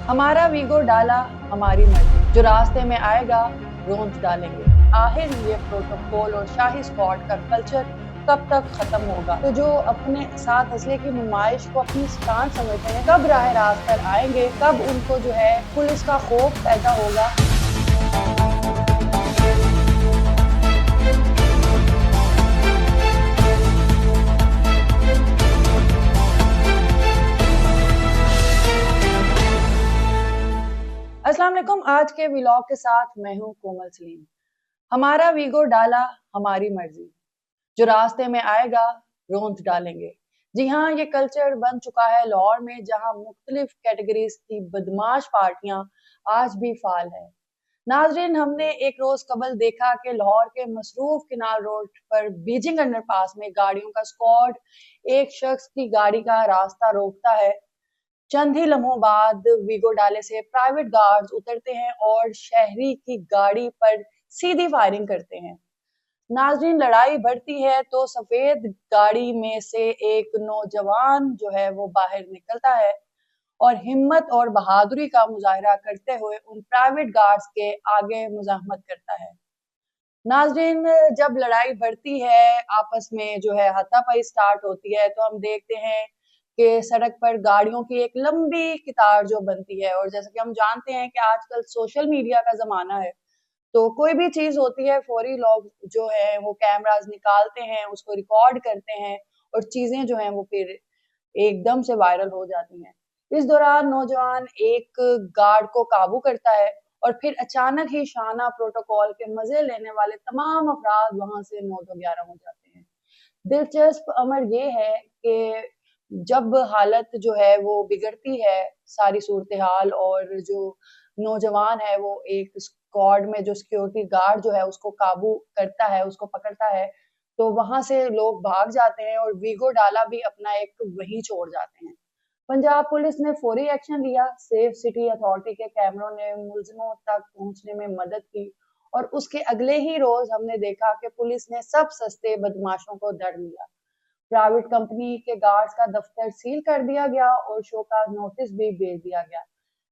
हमारा वीगो डाला हमारी मर्जी, जो रास्ते में आएगा रोंद डालेंगे। आखिर ये प्रोटोकॉल और शाही स्क्वाड का कल्चर कब तक खत्म होगा? तो जो अपने साथ असले की नुमाइश को अपनी शान समझते हैं, कब राह रास्त पर आएंगे? कब उनको जो है पुलिस का खौफ पैदा होगा? अस्सलाम वालेकुम। आज के व्लॉग के साथ मैं हूं कोमल सलीम। हमारा वीगो डाला हमारी मर्जी, जो रास्ते में आएगा रोंद डालेंगे। जी हाँ, ये कल्चर बन चुका है लाहौर में, जहाँ मुख्तलिफ कैटेगरीज की बदमाश पार्टियां आज भी फाल है। नाजरीन, हमने एक रोज कबल देखा कि लाहौर के मसरूफ किनार रोड पर बीजिंग अंडरपास में गाड़ियों का स्क्वाड एक शख्स की गाड़ी का रास्ता रोकता है। चंद ही लम्हों बाद वीगो डाले से प्राइवेट गार्ड्स उतरते हैं और शहरी की गाड़ी पर सीधी फायरिंग करते हैं। नाजरीन, लड़ाई बढ़ती है तो सफेद गाड़ी में से एक नौजवान जो है वो बाहर निकलता है और हिम्मत और बहादुरी का मुजाहरा करते हुए उन प्राइवेट गार्ड्स के आगे मुजाहमत करता है। नाजरीन, जब लड़ाई बढ़ती है, आपस में जो है हाथापाई स्टार्ट होती है, तो हम देखते हैं कि सड़क पर गाड़ियों की एक लंबी कतार जो बनती है। और जैसा कि हम जानते हैं कि आजकल सोशल मीडिया का जमाना है, तो कोई भी चीज होती है फौरी लोग जो है वो कैमरास निकालते हैं, उसको रिकॉर्ड करते हैं और चीजें जो हैं वो फिर एकदम से वायरल हो जाती हैं। इस दौरान नौजवान एक गार्ड को काबू करता है और फिर अचानक ही शाना प्रोटोकॉल के मजे लेने वाले तमाम अफराद वहां से 9-11 हो जाते हैं। दिलचस्प अमर ये है कि जब हालत जो है वो बिगड़ती है, सारी सूरत हाल, और जो नौजवान है वो एक स्क्वाड में जो सिक्योरिटी गार्ड जो है उसको काबू करता है, उसको पकड़ता है, तो वहां से लोग भाग जाते हैं और वीगो डाला भी अपना एक वही छोड़ जाते हैं। पंजाब पुलिस ने फौरी एक्शन लिया। सेफ सिटी अथॉरिटी के कैमरों ने मुलजिमों तक पहुंचने में मदद की और उसके अगले ही रोज हमने देखा कि पुलिस ने सब सस्ते बदमाशों को धर लिया। प्राइवेट कंपनी के गार्ड्स का दफ्तर सील कर दिया गया और शो का नोटिस भी भेज दिया गया।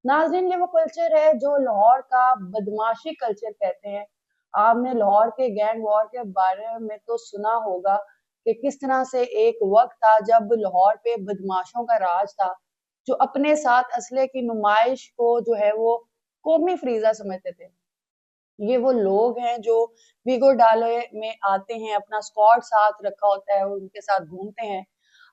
नाज़रीन, ये वो कल्चर है जो लाहौर का बदमाशी कल्चर कहते हैं। आपने लाहौर के गैंग वॉर के बारे में तो सुना होगा कि किस तरह से एक वक्त था जब लाहौर पे बदमाशों का राज था, जो अपने साथ असले की नुमाइश को जो है वो कौमी फरीजा समझते थे। ये वो लोग हैं जो वीगो डाले में आते हैं, अपना स्क्वाड साथ रखा होता है और उनके साथ घूमते हैं।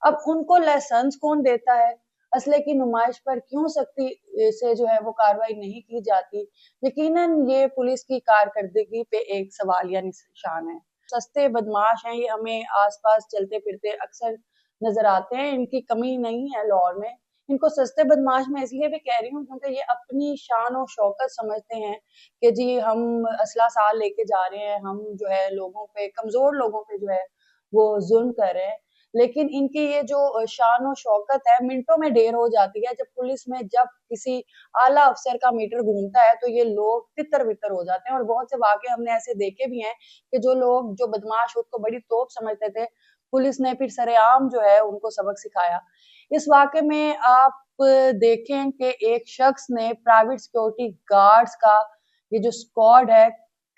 अब उनको लाइसेंस कौन देता है? असले की नुमाइश पर क्यों सख्ती से जो है वो कार्रवाई नहीं की जाती? यकीनन ये पुलिस की कारकर्दगी पे एक सवालिया निशान है। सस्ते बदमाश हैं, ये हमें आस-पास चलते-फिरते अक्सर नज़र आते हैं। इनकी कमी नहीं है लाहौर में। इनको सस्ते बदमाश मैं इसलिए भी कह रही हूँ क्योंकि ये अपनी शान और शौकत समझते हैं कि जी हम असला साल लेके जा रहे हैं, हम जो है लोगों पे, कमजोर लोगों पे जो है वो जुल्म कर रहे हैं। लेकिन इनकी ये जो शान और शौकत है मिनटों में ढेर हो जाती है। जब पुलिस में जब किसी आला अफसर का मीटर घूमता है तो ये लोग तितर बितर हो जाते हैं। और बहुत से वाकये हमने ऐसे देखे भी हैं कि जो लोग, जो बदमाश खुद को बड़ी तोप समझते थे, पुलिस ने फिर सरेआम जो है उनको सबक सिखाया। इस वाकये में आप देखें कि एक शख्स ने प्राइवेट सिक्योरिटी गार्ड्स का ये जो स्क्वाड है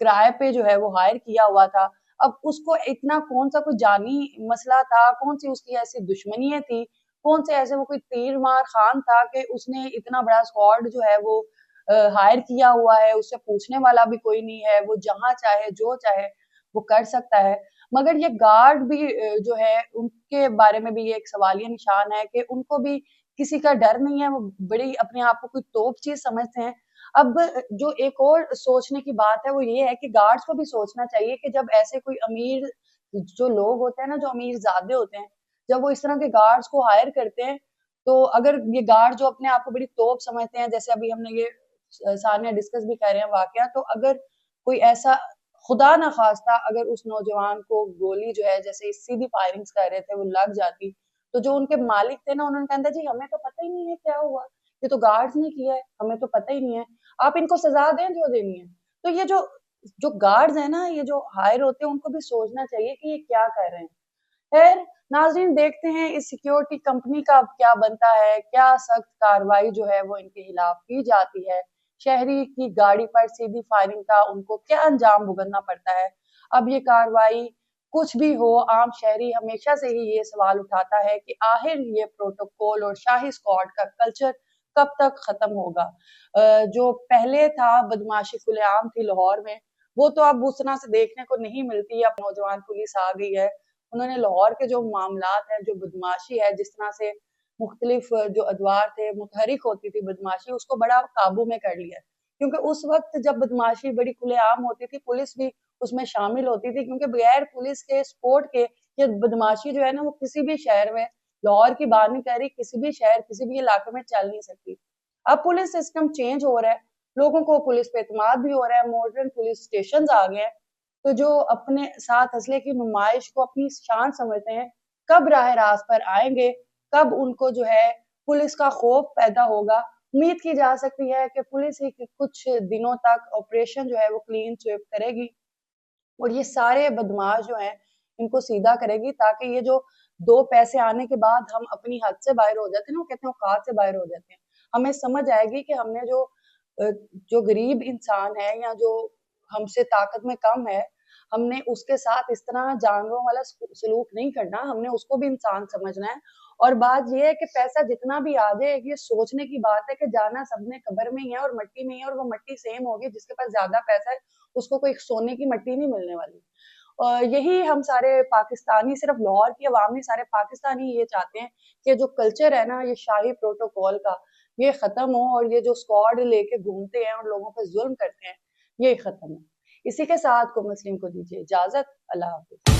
किराए पे जो है वो हायर किया हुआ था। अब उसको इतना कौन सा कोई जानी मसला था, कौन सी उसकी ऐसी दुश्मनी थी, कौन से ऐसे वो कोई तीर मार खान था कि उसने इतना बड़ा स्क्वाड जो है वो हायर किया हुआ है, उससे पूछने वाला भी कोई नहीं है, वो जहाँ चाहे जो चाहे वो कर सकता है। मगर ये गार्ड भी जो है उनके बारे में भी ये एक सवालिया निशान है कि उनको भी किसी का डर नहीं है, वो बड़ी अपने आप को कोई तोप चीज़ समझते हैं। अब जो एक और सोचने की बात है वो ये है कि गार्ड्स को भी सोचना चाहिए कि जब ऐसे कोई अमीर जो लोग होते हैं ना, जो अमीरज़ादे होते हैं, जब वो इस तरह के गार्ड्स को हायर करते हैं, तो अगर ये गार्ड जो अपने आप को बड़ी तोप समझते हैं, जैसे अभी हमने ये सानिया डिस्कस भी कर रहे हैं वाकया, तो अगर कोई ऐसा खुदा ना खास्ता अगर उस नौजवान को गोली जो है जैसे सीधी फायरिंग्स कर रहे थे वो लग जाती, तो जो उनके मालिक थे ना उन्होंने कहता जी हमें तो पता ही नहीं है क्या हुआ, ये तो गार्ड्स ने किया है, हमें तो पता ही नहीं है, आप इनको सजा दें जो देनी है। तो ये जो जो गार्ड्स है ना, ये जो हायर होते हैं, उनको भी सोचना चाहिए कि ये क्या कर रहे हैं। खैर, नाज़रीन, देखते हैं इस सिक्योरिटी कंपनी का अब क्या बनता है, क्या सख्त कार्रवाई जो है वो इनके खिलाफ की जाती है, शहरी की गाड़ी पर सीधी फायरिंग का उनको क्या अंजाम भुगतना पड़ता है। अब ये कार्रवाई कुछ भी हो, आम शहरी हमेशा से ही ये सवाल उठाता है कि आखिर ये प्रोटोकॉल और शाही स्क्वाड का कल्चर कब तक खत्म होगा। जो पहले था बदमाशी खुलेआम थी लाहौर में, वो तो अब उस तरह से देखने को नहीं मिलती। अब नौजवान पुलिस आ गई है, उन्होंने लाहौर के जो मामलात हैं, जो बदमाशी है, जिस तरह से मुख्तलिफ जो अदवार थे, मुतहरिक होती थी बदमाशी, उसको बड़ा काबू में कर लिया है। क्योंकि उस वक्त जब बदमाशी बड़ी खुलेआम होती थी, पुलिस भी उसमें शामिल होती थी, क्योंकि बगैर पुलिस के सपोर्ट के ये बदमाशी जो है ना, वो किसी भी शहर में, लाहौर की बात नहीं कह रही, किसी भी शहर, किसी भी इलाके में चल नहीं सकती। अब पुलिस सिस्टम चेंज हो रहा है, लोगों को पुलिस पे एतमाद भी हो रहा है, मॉडर्न पुलिस स्टेशन आ गए हैं। तो जो अपने साथ असले की नुमाइश को अपनी शान समझते हैं, कब राह रास्त पर आएंगे, कब उनको जो है पुलिस का खौफ पैदा होगा। उम्मीद की जा सकती है कि पुलिस ही कुछ दिनों तक ऑपरेशन जो है वो क्लीन स्वीप करेगी और ये सारे बदमाश जो हैं इनको सीधा करेगी, ताकि ये जो दो पैसे आने के बाद हम अपनी हद से बाहर हो जाते हैं ना, वो कहते हैं औकात से बाहर हो जाते हैं। हमें समझ आएगी कि हमने जो गरीब इंसान है या जो हमसे ताकत में कम है, हमने उसके साथ इस तरह जानवरों वाला सलूक नहीं करना, हमने उसको भी इंसान समझना है। और बात ये है कि पैसा जितना भी आ जाए, ये सोचने की बात है कि जाना सबने कब्र में ही है और मट्टी में ही है, और वो मट्टी सेम होगी। जिसके पास ज्यादा पैसा है उसको कोई सोने की मट्टी नहीं मिलने वाली। और यही हम सारे पाकिस्तानी, सिर्फ लाहौर की अवाम नहीं, सारे पाकिस्तानी ये चाहते हैं कि जो कल्चर है ना, ये शाही प्रोटोकॉल का, ये खत्म हो और ये जो स्क्वाड लेके घूमते हैं और लोगों पे जुल्म करते हैं, ये खत्म हो। इसी के साथ को मुस्लिम को दीजिए इजाजत। अल्लाह हाफिज।